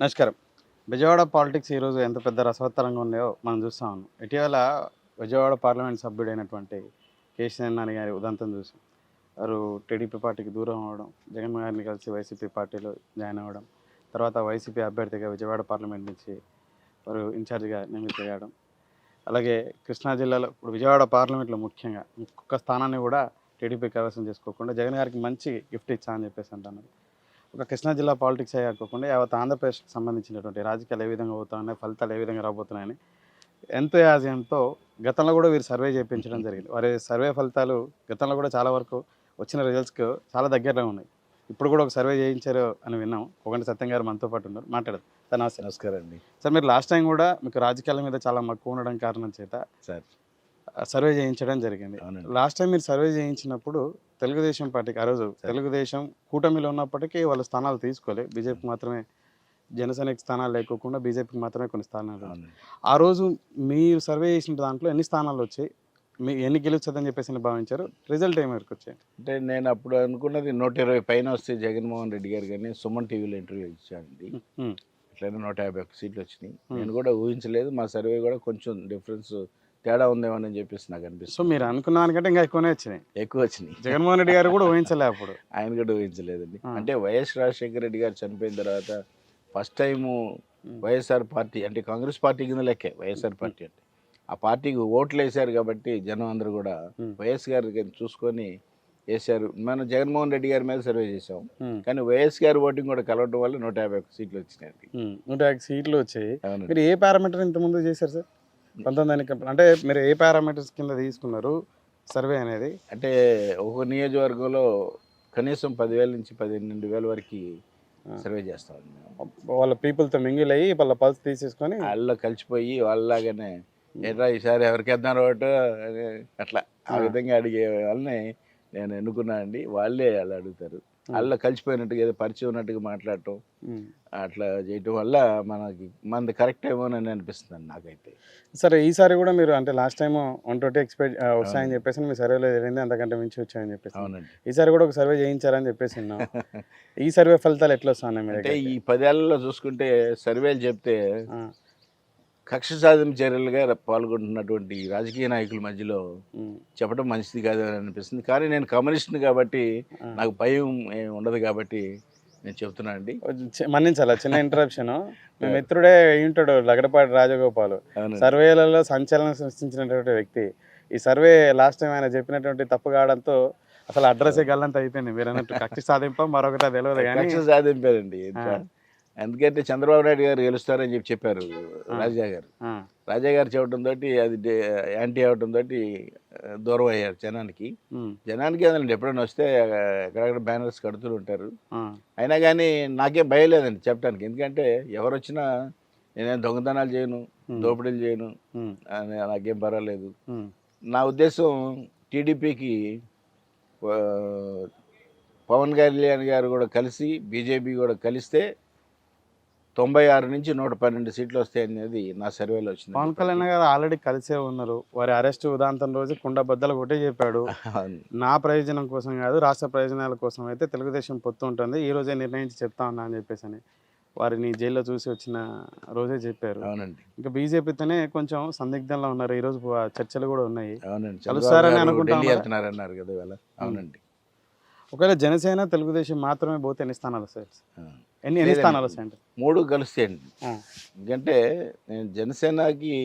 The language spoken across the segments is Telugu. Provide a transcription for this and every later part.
నమస్కారం. విజయవాడ పాలిటిక్స్ ఈరోజు ఎంత పెద్ద రసవత్తరంగా ఉన్నాయో మనం చూస్తా ఉన్నాం. ఇటీవల విజయవాడ పార్లమెంట్ సభ్యుడైనటువంటి కేశినేని నాని గారి ఉదంతం చూసాం. వారు టీడీపీ పార్టీకి దూరం అవ్వడం, జగన్ గారిని కలిసి వైసీపీ పార్టీలో జాయిన్ అవ్వడం, తర్వాత వైసీపీ అభ్యర్థిగా విజయవాడ పార్లమెంట్ నుంచి వారు ఇన్ఛార్జిగా నియమితులయ్యడం. అలాగే కృష్ణా జిల్లాలో ఇప్పుడు విజయవాడ పార్లమెంట్లో ముఖ్యంగా ఒక్క స్థానాన్ని కూడా టీడీపీ కైవసం చేసుకోకుండా జగన్ గారికి మంచి గిఫ్ట్ ఇచ్చా అని చెప్పేసి అంటున్నారు. ఒక కృష్ణా జిల్లా పాలిటిక్స్ అయ్యే కాకుండా యావత్ ఆంధ్రప్రదేశ్కి సంబంధించినటువంటి రాజకీయాలు ఏ విధంగా అవుతున్నాయి, ఫలితాలు ఏ విధంగా రాబోతున్నాయని ఎంతో యాజంతో గతంలో కూడా వీరు సర్వే చేయించడం జరిగింది. వారి సర్వే ఫలితాలు గతంలో కూడా చాలా వరకు వచ్చిన రిజల్ట్స్కి చాలా దగ్గరలో ఉన్నాయి. ఇప్పుడు కూడా ఒక సర్వే చేయించారు అని విన్నాం. కోగంటి సత్యం గారు మనతో పాటు ఉన్నారు, మాట్లాడదు. సార్ నమస్తే. నమస్కారం అండి. సార్, మీరు లాస్ట్ టైం కూడా మీకు రాజకీయాల మీద చాలా మక్కువ ఉండడం కారణం చేత సార్ సర్వే చేయించడం జరిగింది. లాస్ట్ టైం మీరు సర్వే చేయించినప్పుడు తెలుగుదేశం పార్టీకి ఆ రోజు తెలుగుదేశం కూటమిలో ఉన్నప్పటికీ వాళ్ళు స్థానాలు తీసుకోలేదు. బీజేపీకి మాత్రమే, జనసేనకి స్థానాలు లేకోకుండా బీజేపీకి మాత్రమే కొన్ని స్థానాలు. ఆ రోజు మీరు సర్వే చేసిన దాంట్లో ఎన్ని స్థానాలు వచ్చాయి, మీ ఎన్ని గెలుస్తుందని చెప్పేసి భావించారు, రిజల్ట్ ఏం వరకు వచ్చాయి? అంటే నేను అప్పుడు అనుకున్నది 120 పైన వస్తే జగన్మోహన్ రెడ్డి గారు కానీ సుమన్ టీవీలో ఇంటర్వ్యూ ఇచ్చానండి. అట్లనే 151 సీట్లు వచ్చినాయి. నేను కూడా ఊహించలేదు. మా సర్వే కూడా కొంచెం డిఫరెన్స్ తేడా ఉందేమని చెప్పేసి నాకు అనిపిస్తుంది. సో మీరు అనుకున్న దానికంటే ఇంకా ఎక్కువనే వచ్చినాయి. ఎక్కువ వచ్చినాయి. జగన్మోహన్ రెడ్డి గారు కూడా ఊహించలే అప్పుడు. ఆయన కూడా ఊహించలేదండి. అంటే వైఎస్ రాజశేఖర రెడ్డి గారు చనిపోయిన తర్వాత ఫస్ట్ టైము వైఎస్ఆర్ పార్టీ అంటే కాంగ్రెస్ పార్టీ కింద లెక్కే వైఎస్ఆర్ పార్టీ అంటే ఆ పార్టీకి ఓట్లు వేశారు కాబట్టి జనం అందరూ కూడా వైఎస్ గారికి చూసుకొని వేశారు. మనం జగన్మోహన్ రెడ్డి గారి మీద సర్వే చేసాం, కానీ వైఎస్ గారి ఓటింగ్ కూడా కలవడం వల్ల 151 సీట్లు వచ్చినాయి. 150 సీట్లు వచ్చాయి. మీరు ఏ పారామీటర్ ఇంతకుముందు చేశారు సార్? 19 అంటే మీరు ఏ పారామీటర్స్ కింద తీసుకున్నారు సర్వే అనేది? అంటే ఒక నియోజకవర్గంలో కనీసం 10,000 నుంచి 12,000 వరకు సర్వే చేస్తామండి. వాళ్ళ పీపుల్తో మింగిల్ అయ్యి వాళ్ళ పల్స్ తీసేసుకొని వాళ్ళలో కలిసిపోయి వాళ్ళలాగానే ఎట్లా ఈసారి ఎవరికి వేద్దాం రోడ్డు అట్లా ఆ విధంగా అడిగే వాళ్ళని నేను ఎన్నుకున్నా అండి. వాళ్ళే అలా అడుగుతారు. వాళ్ళ కలిసిపోయినట్టుగా ఏదో పరిచయం ఉన్నట్టుగా మాట్లాడటం అట్లా చేయటం వల్ల మనది కరెక్ట్ ఏమో అని అనిపిస్తుంది నాకైతే. సరే, ఈసారి కూడా మీరు అంటే లాస్ట్ టైం 120 ఎక్స్పెక్ట్ వస్తాయని చెప్పేసి మీ సర్వేలో జరిగింది, అంతకంటే మించి వచ్చాయని చెప్పేసి. అవునండి. ఈసారి కూడా ఒక సర్వే చేయించారని చెప్పేసి విన్నాం. ఈ సర్వే ఫలితాలు ఎట్లా వస్తున్నాయి మీరు? అంటే ఈ 10 ఏళ్లలో చూసుకుంటే సర్వేలు చెప్తే కక్ష సాధన చర్యలుగా పాల్గొంటున్నటువంటి రాజకీయ నాయకుల మధ్యలో చెప్పడం మంచిది కాదు అని అనిపిస్తుంది. కానీ నేను కమ్యూనిస్ట్ని కాబట్టి నాకు భయం ఉండదు కాబట్టి నేను చెప్తున్నా అండి. మన్నించాలా చిన్న ఇంటరప్షన్. మీ మిత్రుడే ఉంటాడు లగడపాటి రాజగోపాల్, సర్వేలలో సంచలనం సృష్టించినటువంటి వ్యక్తి. ఈ సర్వే లాస్ట్ టైం ఆయన చెప్పినటువంటి తప్పు కావడంతో అసలు అడ్రస్ గల్లంత అయిపోయింది. మీరు అన్నట్టు కక్ష సాధింప మరొకటి తెలియదు కానీ కక్ష సాధింపారండి. ఎందుకంటే చంద్రబాబు నాయుడు గారు గెలుస్తారని చెప్పారు రాజా గారు. రాజా గారు చెప్పడంతో అది యాంటీ అవడంతో దూరం అయ్యారు జనానికి. అదండి ఎప్పుడైనా వస్తే ఎక్కడెక్కడ బ్యానర్స్ కడుతూ ఉంటారు. అయినా కానీ నాకేం భయం లేదండి చెప్పడానికి. ఎందుకంటే ఎవరు వచ్చినా నేనేం దొంగతనాలు చేయను, దోపిడీలు చేయను, నాకేం పర్వాలేదు. నా ఉద్దేశం టీడీపీకి పవన్ కళ్యాణ్ గారు కూడా కలిసి బీజేపీ కూడా కలిస్తే 96 నుంచి 112 సీట్లు వస్తాయి అనేది నా సర్వేలో వచ్చింది. పవన్ కళ్యాణ్ గారు ఆల్రెడీ కలిసే ఉన్నారు. వారి అరెస్ట్ ఉదాంతం రోజు కుండ బద్దలు కొట్టే చెప్పాడు, నా ప్రయోజనం కోసం కాదు రాష్ట్ర ప్రయోజనాల కోసం అయితే తెలుగుదేశం పొత్తు ఉంటుంది, ఈ రోజే నిర్ణయించి చెప్తా ఉన్నా అని చెప్పేసి అని వారిని జైల్లో చూసి వచ్చిన రోజే చెప్పారు. అవునండి. ఇంకా బీజేపీతోనే కొంచెం సందిగ్ధంలో ఉన్నారు. ఈరోజు చర్చలు కూడా ఉన్నాయి. అవునండి. కలుస్తారని అనుకుంటున్నారు కదా ఇవాళ. అవునండి. ఒకవేళ జనసేన తెలుగుదేశం మాత్రమే పోతే ఎన్ని స్థానాలు వస్తాయి? ఎన్ని స్థానాలు వస్తాయండి? 3 కలుస్తాయండి. ఎందుకంటే నేను జనసేనకి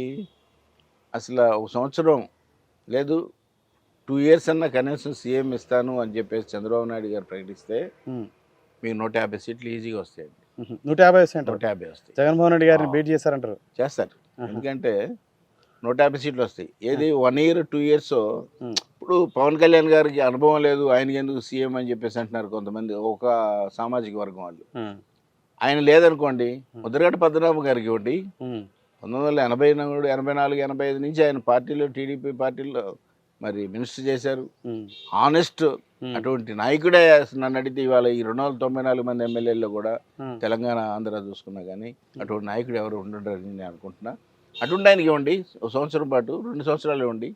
అసలు ఒక సంవత్సరం లేదు 2 ఇయర్స్ అన్నా కనీసం సీఎం ఇస్తాను అని చెప్పేసి చంద్రబాబు నాయుడు గారు ప్రకటిస్తే మీకు 150 సీట్లు ఈజీగా వస్తాయండి. 150 వస్తాయి. 150 వస్తాయి. జగన్మోహన్ రెడ్డి గారిని బీట్ చేస్తారు. ఎందుకంటే 150 సీట్లు వస్తాయి. ఏది 1 ఇయర్ 2 ఇయర్స్. ఇప్పుడు పవన్ కళ్యాణ్ గారికి అనుభవం లేదు, ఆయనకి ఎందుకు సీఎం అని చెప్పేసి అంటున్నారు కొంతమంది, ఒక సామాజిక వర్గం వాళ్ళు. ఆయన లేదనుకోండి, ముద్రగడ్డ పద్మనాభం గారికి ఇవ్వండి. 1984, 85 నుంచి ఆయన పార్టీలో టీడీపీ పార్టీలో మరి మినిస్టర్ చేశారు. ఆనెస్ట్ అటువంటి నాయకుడే. నన్ను అడిగితే ఇవాళ ఈ 294 మంది ఎమ్మెల్యేల్లో కూడా తెలంగాణ ఆంధ్ర చూసుకున్నా కానీ అటువంటి నాయకుడు ఎవరు ఉండరని నేను అనుకుంటున్నా. అటువంటి ఆయనకి ఇవ్వండి, ఒక సంవత్సరం పాటు 2 సంవత్సరాలు ఇవ్వండి,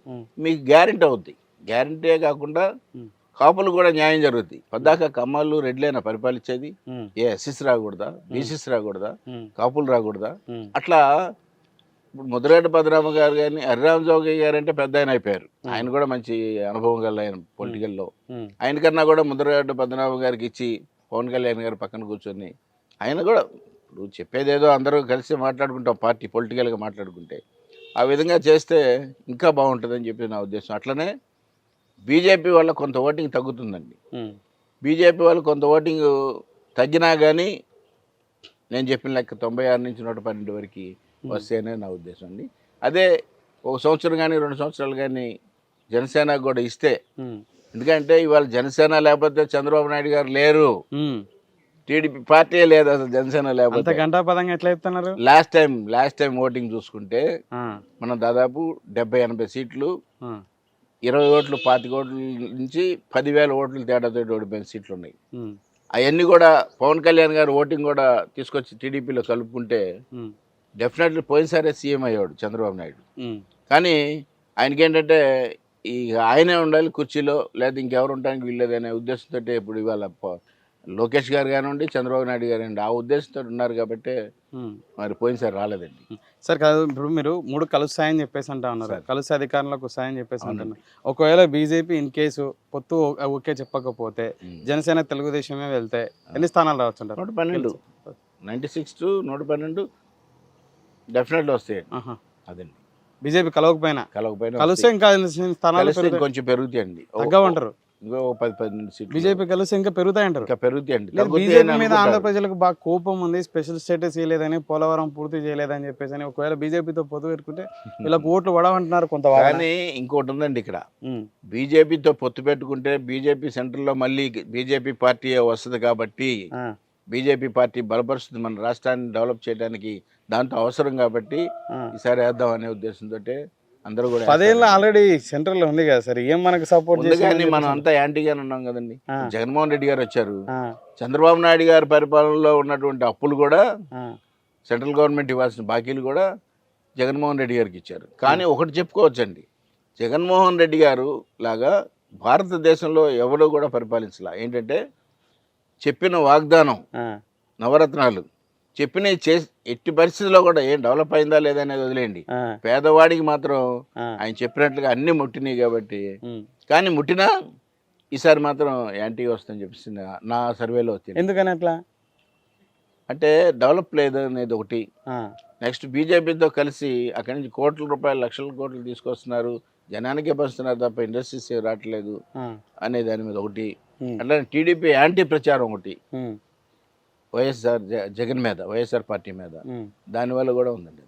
మీకు గ్యారెంటీ అవుద్ది. గ్యారెంటీ కాకుండా కాపులు కూడా న్యాయం జరుగుతుంది. పద్దాక కమ్మలు రెడ్లైనా పరిపాలించేది, ఉమ్, ఏ ఎస్సీస్ రాకూడదా, బీసీస్ రాకూడదా, ఉమ్, కాపులు రాకూడదా? ఉమ్, అట్లా ఇప్పుడు ముద్రగడ్డ పద్మనాభ గారు కానీ హరిరామ జోగయ్య గారు అంటే పెద్ద ఆయన అయిపోయారు. ఆయన కూడా మంచి అనుభవం గల ఆయన పొలిటికల్లో. ఉమ్, ఆయనకన్నా కూడా ముద్రగడ్డ పద్మనాభ గారికి ఇచ్చి పవన్ కళ్యాణ్ గారు పక్కన కూర్చొని ఆయన కూడా ఇప్పుడు చెప్పేదేదో అందరూ కలిసి మాట్లాడుకుంటాం, పార్టీ పొలిటికల్గా మాట్లాడుకుంటే ఆ విధంగా చేస్తే ఇంకా బాగుంటుందని చెప్పి నా ఉద్దేశం. అట్లనే బీజేపీ వల్ల కొంత ఓటింగ్ తగ్గుతుందండి. ఉమ్, బీజేపీ వాళ్ళు కొంత ఓటింగ్ తగ్గినా కానీ నేను చెప్పిన లెక్క 96 నుంచి 112 వరకు వస్తేనే నా ఉద్దేశం అండి. అదే ఒక సంవత్సరం కానీ 2 సంవత్సరాలు కానీ జనసేనకు కూడా ఇస్తే, ఉమ్, ఎందుకంటే ఇవాళ జనసేన లేకపోతే చంద్రబాబు నాయుడు గారు లేరు, ఉమ్. టీడీపీ పార్టీయే లేదు అసలు జనసేన అంత లేకపోతే. గంటాపదంగా ఎట్లా చెప్తున్నారు? లాస్ట్ టైం ఓటింగ్ చూసుకుంటే ఆ, మనం దాదాపు 70-80 సీట్లు, ఆ, 20 ఓట్లు 25 ఓట్ల నుంచి 10,000 ఓట్లు తేడాతో ఓడిపోయిన సీట్లు ఉన్నాయి. ఉమ్, అవన్నీ కూడా పవన్ కళ్యాణ్ గారు ఓటింగ్ కూడా తీసుకొచ్చి టీడీపీలో కలుపుకుంటే ఉమ్, డెఫినెట్లీ పోయినసారే సీఎం అయ్యాడు చంద్రబాబు నాయుడు. ఉమ్, కానీ ఆయనకేంటంటే ఇక ఆయనే ఉండాలి కుర్చీలో, లేదా ఇంకెవరు ఉండడానికి వీల్లేదనే ఉద్దేశంతో ఇప్పుడు ఇవాళ లోకేష్ గారు కానివ్వండి, చంద్రబాబు నాయుడు గారండి ఆ ఉద్దేశంతో ఉన్నారు కాబట్టి ఉమ్. మరి పోయినసారి రాలేదండి. సార్ కాదు, ఇప్పుడు మీరు 3 కలుస్తాయని చెప్పేసి అంటా ఉన్నారు, సార్. కలిసి అధికారంలోకి వస్తాయని చెప్పేసి అవునండి. అంటున్నారు. ఒకవేళ బీజేపీ ఇన్ కేసు పొత్తు ఓకే చెప్పకపోతే ఉమ్. జనసేన తెలుగుదేశమే వెళ్తే ఎన్ని స్థానాలు రావచ్చు అంటారు? 112 96 to 112 డెఫినెట్లీ వస్తాయండి. ఆహా. అదండి, బీజేపీ కలవకపోయినా కలవకపోయినా కలిస్తే ఇంకా స్థానాలు కలిస్తే పెరుగుతాయి. కొంచెం పెరుగుతాయండి. తగ్గవంటారు. ఇంకో 10-12 సీట్లు బీజేపీ కలిస్తే ఇంకా పెరుగుతాయంటారు. ఇంకా పెరుగుతాయండి. లేదు, తగ్గుతాయి బీజేపీ అని మీద అనుకుంటారు. ఆంధ్ర ప్రజలకు బాగా కోపం ఉంది, స్పెషల్ స్టేటస్ చేయలేదని, పోలవరం పూర్తి చేయలేదని చెప్పేసి అని. ఒకవేళ బీజేపీతో పొత్తు పెట్టుకుంటే వీళ్ళకి ఓట్లు పడవంటున్నారు కొంత వాదన. కానీ ఇంకోటి ఉందండి ఇక్కడ, ఉమ్, బీజేపీతో పొత్తు పెట్టుకుంటే బీజేపీ సెంట్రల్లో మళ్ళీ బీజేపీ పార్టీ వస్తుంది కాబట్టి, ఆ, బీజేపీ పార్టీ బలపరుస్తుంది మన రాష్ట్రాన్ని డెవలప్ చేయడానికి, దాంతో అవసరం కాబట్టి ఆ. ఈసారి వేద్దాం అనే ఉద్దేశంతో అందరూ కూడా 10 ఏళ్ళు ఆల్రెడీ సెంట్రల్ లో ఉంది కదా సార్, ఏం మనకు సపోర్ట్ ఉంది. కానీ మనం అంతా యాంటీగానే ఉన్నాం కదండి. ఆ. జగన్మోహన్ రెడ్డి గారు వచ్చారు, చంద్రబాబు నాయుడు గారి పరిపాలనలో ఉన్నటువంటి అప్పులు కూడా, సెంట్రల్ గవర్నమెంట్ ఇవ్వాల్సిన బాకీలు కూడా జగన్మోహన్ రెడ్డి గారికి ఇచ్చారు. కానీ ఒకటి చెప్పుకోవచ్చండి, జగన్మోహన్ రెడ్డి గారు లాగా భారతదేశంలో ఎవడో కూడా పరిపాలించలా. ఏంటంటే చెప్పిన వాగ్దానం నవరత్నాలు చెప్పినవి ఎట్టి పరిస్థితుల్లో కూడా ఏం డెవలప్ అయిందా లేదా అనేది వదిలేయండి, పేదవాడికి మాత్రం ఆయన చెప్పినట్లుగా అన్ని ముట్టినాయి కాబట్టి. కానీ ముట్టినా ఈసారి మాత్రం యాంటీ వస్తుందని చెప్పేసి నా సర్వేలో వచ్చింది. ఎందుకని అట్లా అంటే డెవలప్ లేదు అనేది ఒకటి. నెక్స్ట్ బీజేపీతో కలిసి అక్కడి నుంచి కోట్ల రూపాయలు, లక్షల కోట్లు తీసుకొస్తున్నారు, జనానికే పంచుతున్నారు తప్ప ఇండస్ట్రీస్ రావట్లేదు అనే దాని మీద ఒకటి. అట్లానే టీడీపీ యాంటీ ప్రచారం ఒకటి వైఎస్ఆర్ జగన్ మీద, వైఎస్ఆర్ పార్టీ మీద, దానివల్ల కూడా ఉందండి.